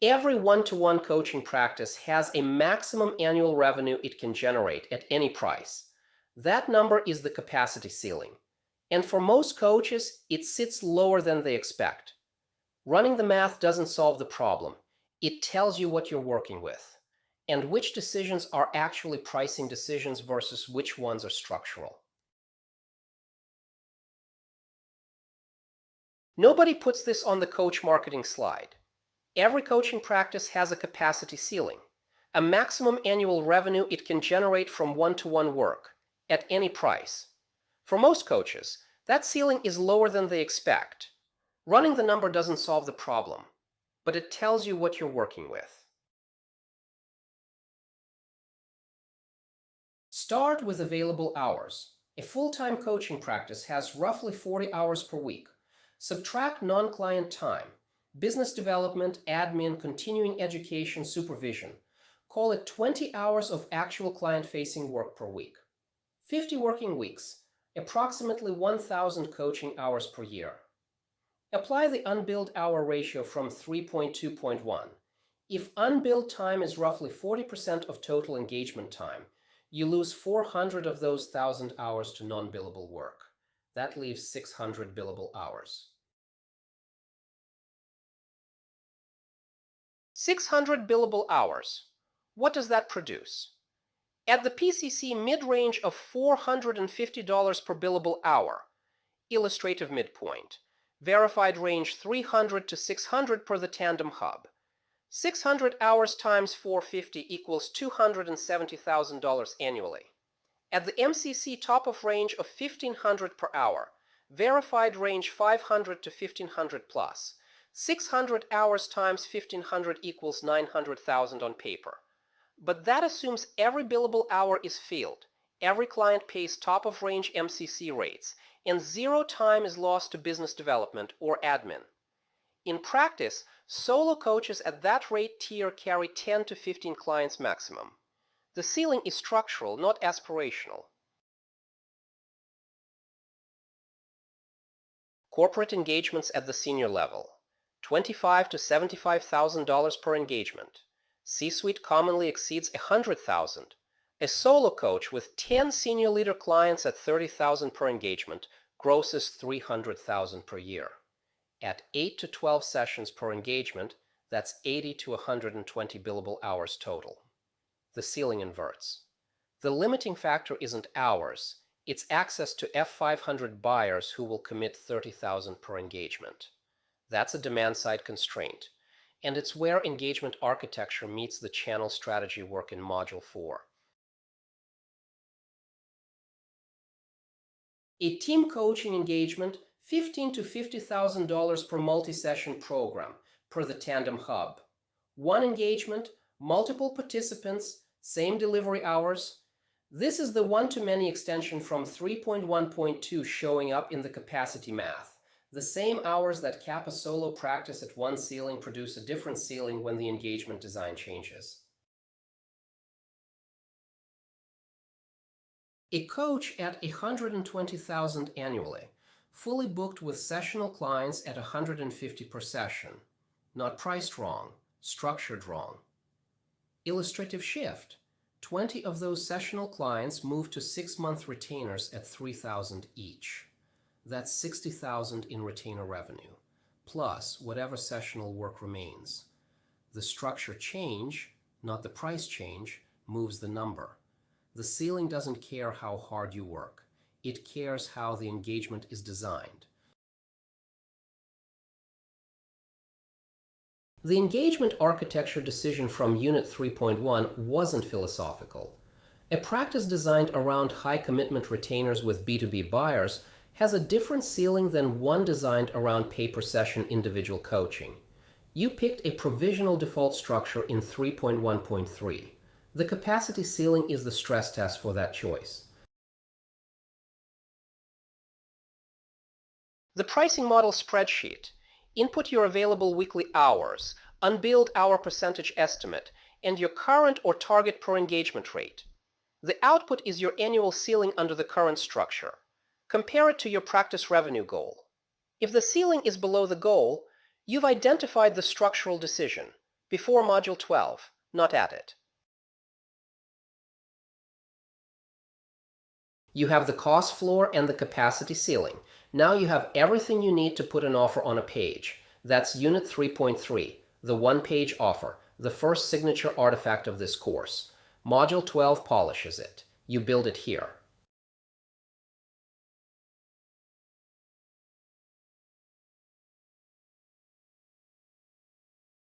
Every one-to-one coaching practice has a maximum annual revenue it can generate at any price. That number is the capacity ceiling. And for most coaches, it sits lower than they expect. Running the math doesn't solve the problem. It tells you what you're working with, and which decisions are actually pricing decisions versus which ones are structural. Nobody puts this on the coach marketing slide. Every coaching practice has a capacity ceiling, a maximum annual revenue it can generate from one-to-one work, at any price. For most coaches, that ceiling is lower than they expect. Running the number doesn't solve the problem, but it tells you what you're working with. Start with available hours. A full-time coaching practice has roughly 40 hours per week. Subtract non-client time, business development, admin, continuing education, supervision. Call it 20 hours of actual client-facing work per week. 50 working weeks, approximately 1,000 coaching hours per year. Apply the unbilled-hour ratio from 3.2.1. If unbilled time is roughly 40% of total engagement time, you lose 400 of those 1,000 hours to non-billable work. That leaves 600 billable hours. 600 billable hours. What does that produce? At the PCC mid-range of $450 per billable hour, illustrative midpoint, verified range 300 to 600 per the Tandem hub. 600 hours times 450 equals $270,000 annually. At the MCC top of range of 1,500 per hour, verified range 500 to 1,500 plus, 600 hours times 1,500 equals 900,000 on paper. But that assumes every billable hour is filled, every client pays top of range MCC rates, and zero time is lost to business development or admin. In practice, solo coaches at that rate tier carry 10 to 15 clients maximum. The ceiling is structural, not aspirational. Corporate engagements at the senior level. $25,000 to $75,000 per engagement. C-suite commonly exceeds $100,000. A solo coach with 10 senior leader clients at $30,000 per engagement grosses $300,000 per year. At 8 to 12 sessions per engagement, that's 80 to 120 billable hours total. The ceiling inverts. The limiting factor isn't hours, it's access to F500 buyers who will commit $30,000 per engagement. That's a demand-side constraint, and it's where engagement architecture meets the channel strategy work in Module 4. A team coaching engagement, $15,000 to $50,000 per multi-session program, per the Tandem hub. One engagement, multiple participants, same delivery hours. This is the one-to-many extension from 3.1.2 showing up in the capacity math. The same hours that cap a solo practice at one ceiling produce a different ceiling when the engagement design changes. A coach at $120,000 annually, fully booked with sessional clients at $150 per session. Not priced wrong, structured wrong. Illustrative shift. 20 of those sessional clients move to 6-month retainers at $3,000 each. That's $60,000 in retainer revenue, plus whatever sessional work remains. The structure change, not the price change, moves the number. The ceiling doesn't care how hard you work. It cares how the engagement is designed. The engagement architecture decision from Unit 3.1 wasn't philosophical. A practice designed around high-commitment retainers with B2B buyers has a different ceiling than one designed around pay-per-session individual coaching. You picked a provisional default structure in 3.1.3. The capacity ceiling is the stress test for that choice. The pricing model spreadsheet. Input your available weekly hours, unbilled hour percentage estimate, and your current or target per engagement rate. The output is your annual ceiling under the current structure. Compare it to your practice revenue goal. If the ceiling is below the goal, you've identified the structural decision. before Module 12, not at it. You have the cost floor and the capacity ceiling. Now you have everything you need to put an offer on a page. That's Unit 3.3, the one-page offer, the first signature artifact of this course. Module 12 polishes it. You build it here.